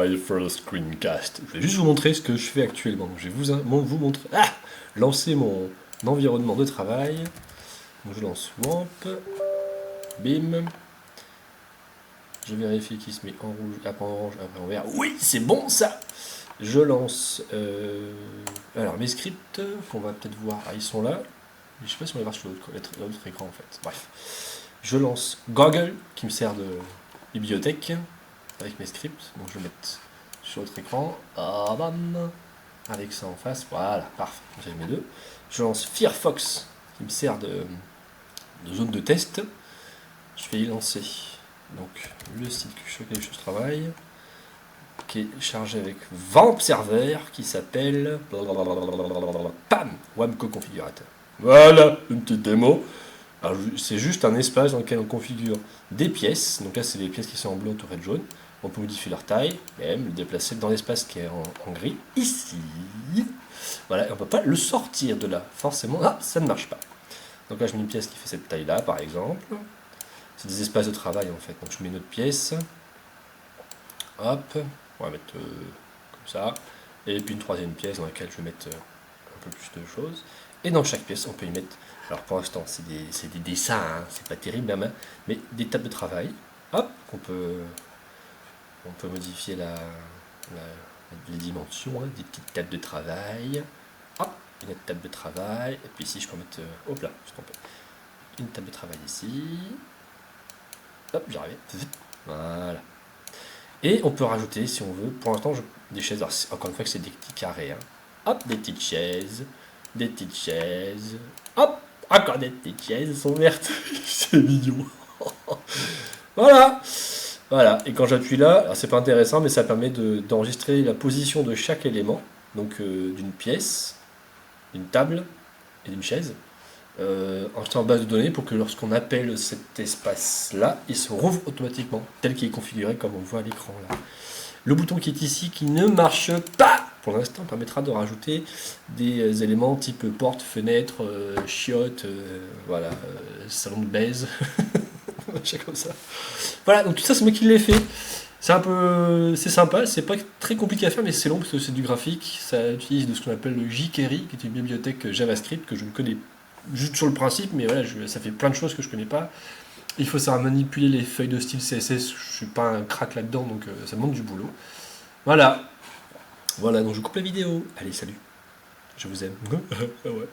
my first screencast. Je vais juste vous montrer ce que je fais actuellement. Donc, je vais vous montrer, lancer mon environnement de travail. Donc, je lance WAMP, bim. Je vérifie qu'il se met en rouge, après en orange, après en vert. Oui, c'est bon ça. Je lance alors mes scripts qu'on va peut-être voir. Ah, ils sont là. Je sais pas si on les voit sur l'autre écran en fait. Bref. Je lance Google qui me sert de bibliothèque avec mes scripts. Donc je vais mettre sur l'autre écran. Ah, bam. Avec ça en face. Voilà, parfait. J'ai mes deux. Je lance Firefox qui me sert de zone de test. Je vais y lancer donc le site sur lequel je travaille, qui est chargé avec Vamp Server, qui s'appelle PAM, Wamco Configurateur. Voilà, une petite démo. Alors, c'est juste un espace dans lequel on configure des pièces. Donc là, c'est les pièces qui sont en bleu entourées de jaune. On peut modifier leur taille, même le déplacer dans l'espace qui est en gris, ici. Voilà, et on ne peut pas le sortir de là. Forcément, ça ne marche pas. Donc là, je mets une pièce qui fait cette taille-là, par exemple. C'est des espaces de travail, en fait. Donc je mets une autre pièce. Hop, on va mettre comme ça. Et puis une troisième pièce dans laquelle je vais mettre un peu plus de choses. Et dans chaque pièce, on peut y mettre... Alors pour l'instant, c'est des dessins, hein, c'est pas terrible la main, mais des tables de travail. Hop, on peut modifier les dimensions, hein, des petites tables de travail. Hop, une autre table de travail. Et puis ici, je peux mettre... hop là, je trompé. Une table de travail ici. Hop, j'arrive. Voilà. Et on peut rajouter, si on veut, pour l'instant, des chaises. Alors, encore une fois, que c'est des petits carrés. Hein. Hop, des petites chaises. Des petites chaises. Hop, encore des petites chaises. Elles sont vertes. C'est mignon. Voilà. Voilà. Et quand j'appuie là, c'est pas intéressant, mais ça permet d'enregistrer la position de chaque élément. Donc, d'une pièce, d'une table et d'une chaise. En base de données pour que lorsqu'on appelle cet espace-là, il se rouvre automatiquement, tel qu'il est configuré comme on voit à l'écran là. Le bouton qui est ici, qui ne marche pas pour l'instant, permettra de rajouter des éléments type porte, fenêtre, chiotte, voilà, salon de baise, comme ça. Voilà, donc tout ça c'est moi qui l'ai fait. C'est sympa, c'est pas très compliqué à faire, mais c'est long parce que c'est du graphique. Ça utilise de ce qu'on appelle le jQuery, qui est une bibliothèque JavaScript que je ne connais juste sur le principe, mais voilà, ça fait plein de choses que je connais pas. Il faut savoir manipuler les feuilles de style CSS, je suis pas un crack là-dedans, donc ça demande du boulot. Voilà, donc je coupe la vidéo. Allez, salut, je vous aime. Ouais.